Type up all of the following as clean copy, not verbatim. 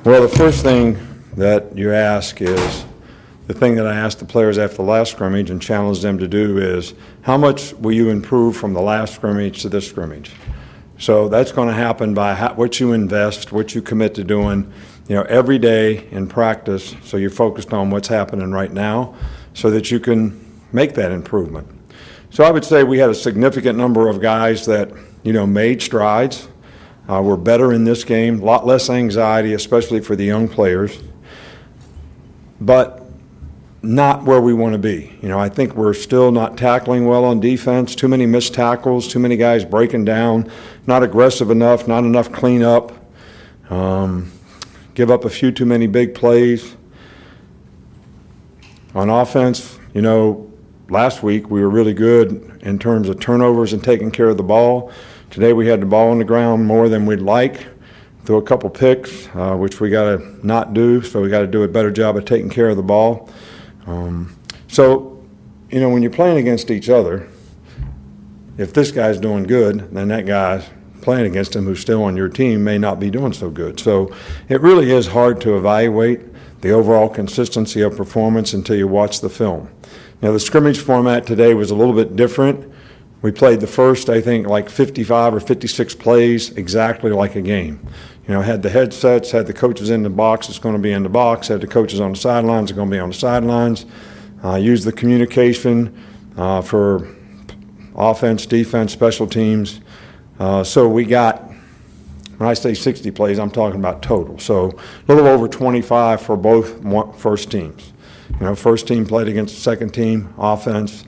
Well, the first thing that you ask is, the thing that I asked the players after the last scrimmage and challenged them to do is, how much will you improve from the last scrimmage to this scrimmage? So that's going to happen by what you invest, what you commit to doing, every day in practice, so you're focused on what's happening right now so that you can make that improvement. So I would say we had a significant number of guys that, made strides. We're better in this game, a lot less anxiety, especially for the young players, but not where we want to be. I think we're still not tackling well on defense, too many missed tackles, too many guys breaking down, not aggressive enough, not enough cleanup, give up a few too many big plays. On offense, last week we were really good in terms of turnovers and taking care of the ball. Today we had the ball on the ground more than we'd like. Threw a couple picks, which we got to not do, so we got to do a better job of taking care of the ball. So, when you're playing against each other, if this guy's doing good, then that guy playing against him who's still on your team may not be doing so good. So it really is hard to evaluate the overall consistency of performance until you watch the film. Now, the scrimmage format today was a little bit different. We played the first, I think, like 55 or 56 plays exactly like a game. Had the headsets, had the coaches in the box, it's going to be in the box, had the coaches on the sidelines, it's going to be on the sidelines. Used the communication for offense, defense, special teams. So we got, when I say 60 plays, I'm talking about total. So a little over 25 for both first teams. First team played against the second team offense.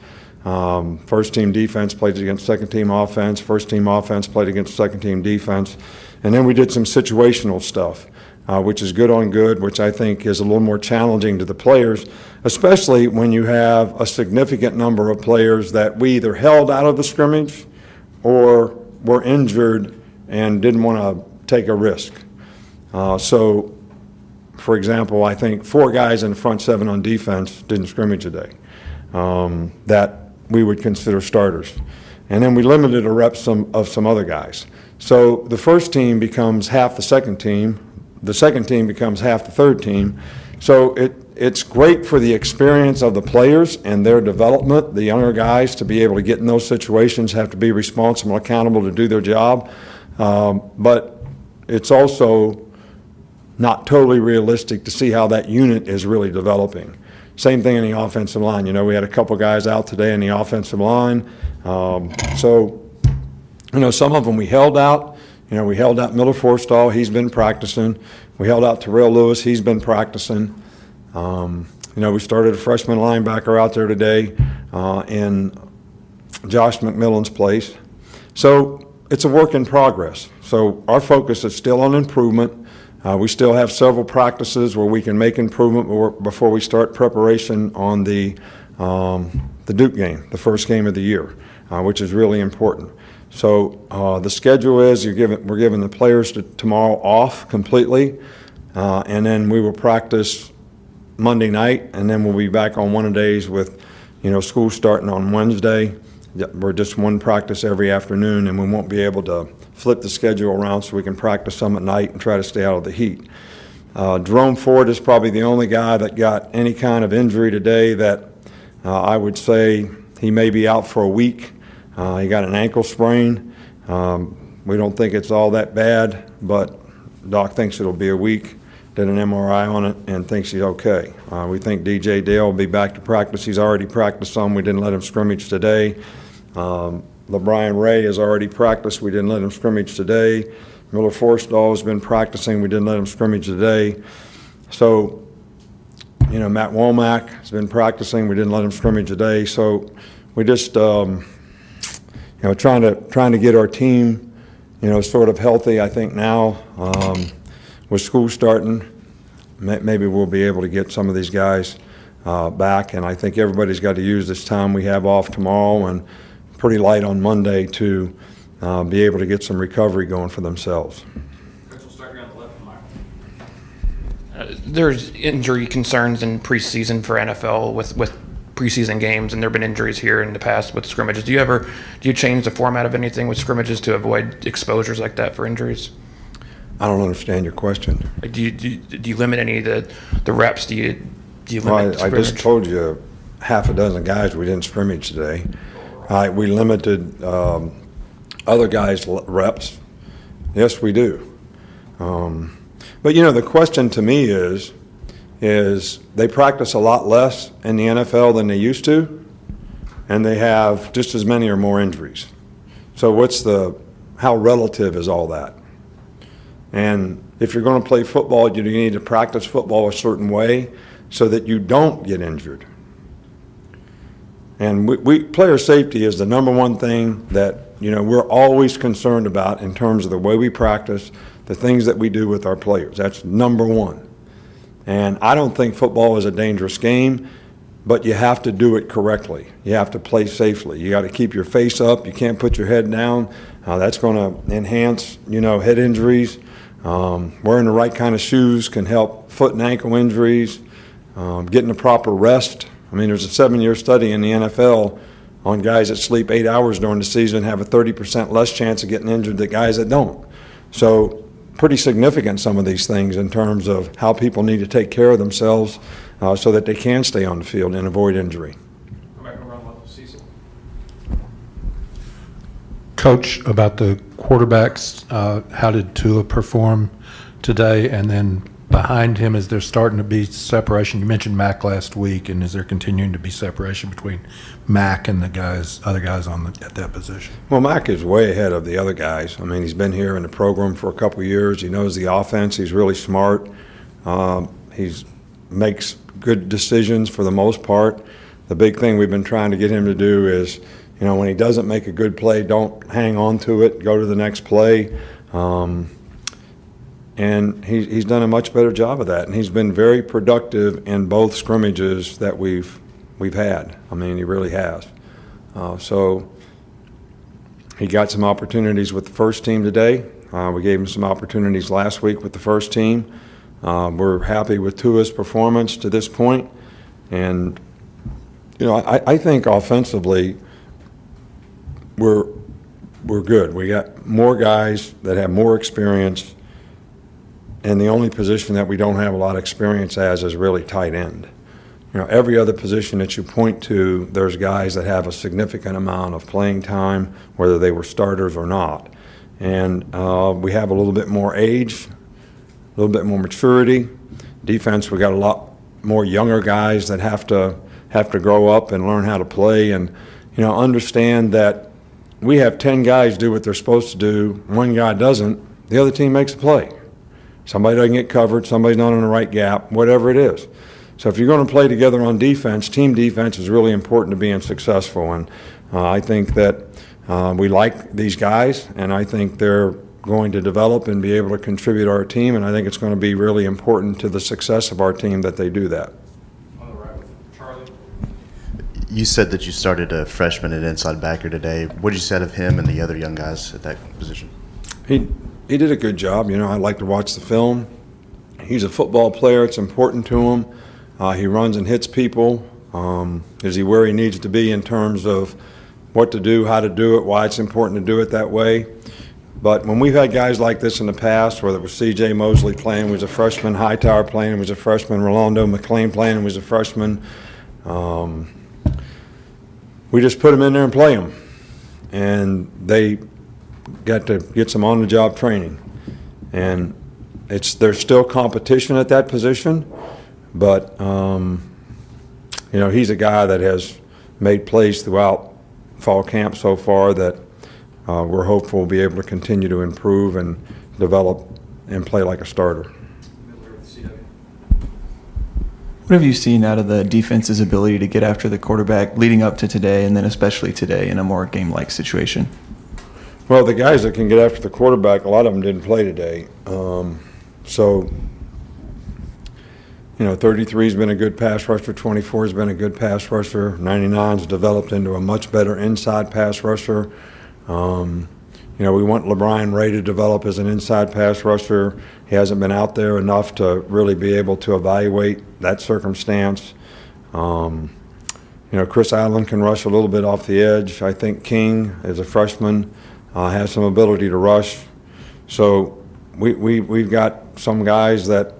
First team defense played against second team offense. First team offense played against second team defense. And then we did some situational stuff, which is good on good, which I think is a little more challenging to the players, especially when you have a significant number of players that we either held out of the scrimmage or were injured and didn't want to take a risk. So, for example, I think 4 guys in the front 7 on defense didn't scrimmage today that we would consider starters. And then we limited the reps of some other guys. So the first team becomes half the second team becomes half the third team. So it's great for the experience of the players and their development, the younger guys to be able to get in those situations, have to be responsible, accountable to do their job. But it's also not totally realistic to see how that unit is really developing. Same thing in the offensive line. We had a couple guys out today in the offensive line. Some of them we held out. We held out Miller Forstall. He's been practicing. We held out Terrell Lewis. He's been practicing. We started a freshman linebacker out there today in Josh McMillan's place. So it's a work in progress. So our focus is still on improvement. We still have several practices where we can make improvement before we start preparation on the Duke game, the first game of the year, which is really important. So the schedule is we're giving the players tomorrow off completely, and then we will practice Monday night, and then we'll be back on one of the days with school starting on Wednesday. We're just one practice every afternoon, and we won't be able to flip the schedule around so we can practice some at night and try to stay out of the heat. Jerome Ford is probably the only guy that got any kind of injury today that I would say he may be out for a week. He got an ankle sprain. We don't think it's all that bad, but Doc thinks it'll be a week. Did an MRI on it and thinks he's okay. We think DJ Dale will be back to practice. He's already practiced some. We didn't let him scrimmage today. LeBrian Ray has already practiced. We didn't let him scrimmage today. Miller Forstall has been practicing. We didn't let him scrimmage today. So, Matt Womack has been practicing. We didn't let him scrimmage today. So we just, trying to get our team, sort of healthy. I think now with school starting, maybe we'll be able to get some of these guys back. And I think everybody's got to use this time we have off tomorrow and pretty light on Monday to be able to get some recovery going for themselves. We'll start here on the left, Mark. There's injury concerns in preseason for NFL with preseason games, and there have been injuries here in the past with scrimmages. Do you change the format of anything with scrimmages to avoid exposures like that for injuries? I don't understand your question. Like, do you limit any of the reps? Do you Well, limit I just scrimmage? told you half a dozen guys we didn't scrimmage today. We limited other guys' reps. Yes, we do. But, the question to me is they practice a lot less in the NFL than they used to, and they have just as many or more injuries. So how relative is all that? And if you're going to play football, you need to practice football a certain way so that you don't get injured. And player safety is the number one thing that, we're always concerned about in terms of the way we practice, the things that we do with our players. That's number one. And I don't think football is a dangerous game, but you have to do it correctly. You have to play safely. You got to keep your face up. You can't put your head down. That's going to enhance, head injuries. Wearing the right kind of shoes can help foot and ankle injuries. Getting the proper rest. I mean, there's a 7-year study in the NFL on guys that sleep 8 hours during the season have a 30% less chance of getting injured than guys that don't. So pretty significant, some of these things, in terms of how people need to take care of themselves so that they can stay on the field and avoid injury. Come back around with Cecil. Coach, about the quarterbacks, how did Tua perform today? And then behind him, is there starting to be separation? You mentioned Mac last week, and is there continuing to be separation between Mac and the other guys at that position? Well, Mac is way ahead of the other guys. I mean, he's been here in the program for a couple of years. He knows the offense. He's really smart. He makes good decisions for the most part. The big thing we've been trying to get him to do is, when he doesn't make a good play, don't hang on to it. Go to the next play. And he's done a much better job of that. And he's been very productive in both scrimmages that we've had. I mean, he really has. So he got some opportunities with the first team today. We gave him some opportunities last week with the first team. We're happy with Tua's performance to this point. And, I think offensively we're good. We got more guys that have more experience. And the only position that we don't have a lot of experience as is really tight end. Every other position that you point to, there's guys that have a significant amount of playing time, whether they were starters or not. And we have a little bit more age, a little bit more maturity. Defense, we got a lot more younger guys that have to grow up and learn how to play and, understand that we have 10 guys do what they're supposed to do. One guy doesn't, the other team makes a play. Somebody doesn't get covered, somebody's not in the right gap, whatever it is. So if you're going to play together on defense, team defense is really important to being successful. And I think that we like these guys, and I think they're going to develop and be able to contribute to our team, and I think it's going to be really important to the success of our team that they do that. On the right with Charlie. You said that you started a freshman at inside backer today. What did you say of him and the other young guys at that position? He did a good job. I like to watch the film. He's a football player. It's important to him. He runs and hits people. Is he where he needs to be in terms of what to do, how to do it, why it's important to do it that way? But when we've had guys like this in the past, whether it was C.J. Mosley playing, who was a freshman, Hightower playing, who was a freshman, Rolando McClain playing, who was a freshman, we just put them in there and play them. And they got to get some on-the-job training. And there's still competition at that position, but he's a guy that has made plays throughout fall camp so far that we're hopeful we'll be able to continue to improve and develop and play like a starter. Miller with CW. What have you seen out of the defense's ability to get after the quarterback leading up to today and then especially today in a more game-like situation? Well, the guys that can get after the quarterback, a lot of them didn't play today. 33's been a good pass rusher, 24's been a good pass rusher, 99's developed into a much better inside pass rusher. We want LeBron Ray to develop as an inside pass rusher. He hasn't been out there enough to really be able to evaluate that circumstance. Chris Allen can rush a little bit off the edge. I think King, as a freshman, has some ability to rush. So we've got some guys that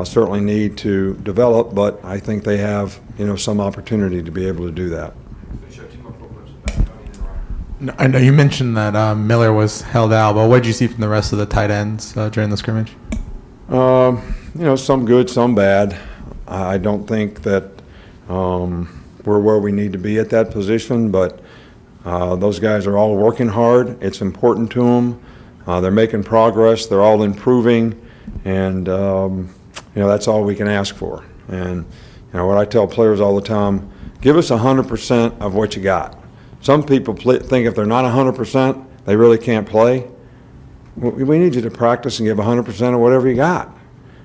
certainly need to develop, but I think they have, some opportunity to be able to do that. Finish up 2 more pro clips with back, Tony, and then Ryan. No, I know you mentioned that Miller was held out, but what did you see from the rest of the tight ends during the scrimmage? Some good, some bad. I don't think that we're where we need to be at that position, but those guys are all working hard. It's important to them. They're making progress. They're all improving, and that's all we can ask for. And what I tell players all the time: give us 100% of what you got. Some people think if they're not 100%, they really can't play. We need you to practice and give 100% of whatever you got.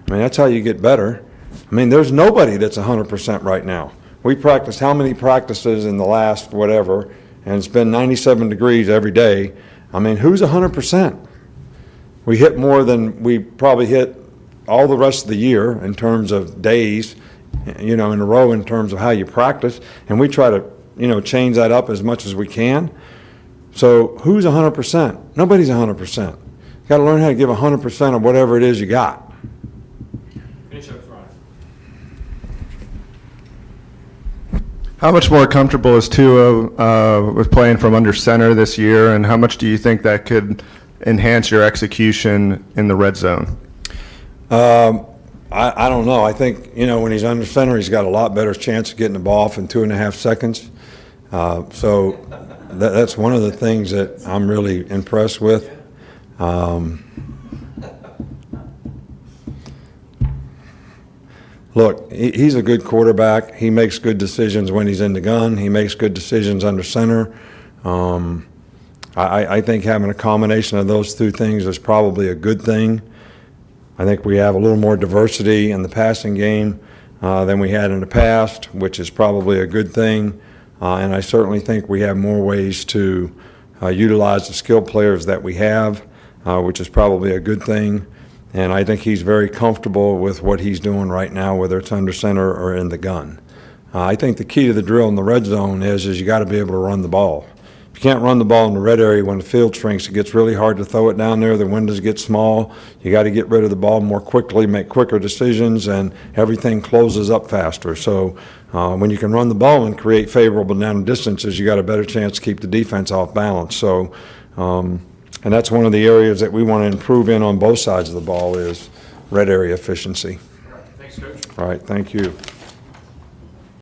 I mean, that's how you get better. I mean, there's nobody that's 100% right now. We practiced how many practices in the last whatever, and it's been 97 degrees every day. I mean, who's 100%? We hit more than we probably hit all the rest of the year in terms of days, in a row in terms of how you practice, and we try to, change that up as much as we can. So who's 100%? Nobody's 100%. You got to learn how to give 100% of whatever it is you got. Finish up with Ryan. How much more comfortable is Tua with playing from under center this year, and how much do you think that could enhance your execution in the red zone? I don't know. I think, when he's under center, he's got a lot better chance of getting the ball off in 2.5 seconds. So that's one of the things that I'm really impressed with. Look, he's a good quarterback. He makes good decisions when he's in the gun. He makes good decisions under center. I think having a combination of those two things is probably a good thing. I think we have a little more diversity in the passing game than we had in the past, which is probably a good thing. And I certainly think we have more ways to utilize the skilled players that we have, which is probably a good thing. And I think he's very comfortable with what he's doing right now, whether it's under center or in the gun. I think the key to the drill in the red zone is you got to be able to run the ball. If you can't run the ball in the red area when the field shrinks, it gets really hard to throw it down there. The windows get small. You got to get rid of the ball more quickly, make quicker decisions, and everything closes up faster. So when you can run the ball and create favorable down distances, you got a better chance to keep the defense off balance. So, and that's one of the areas that we want to improve in on both sides of the ball is red area efficiency. All right. Thanks, Coach. All right, thank you.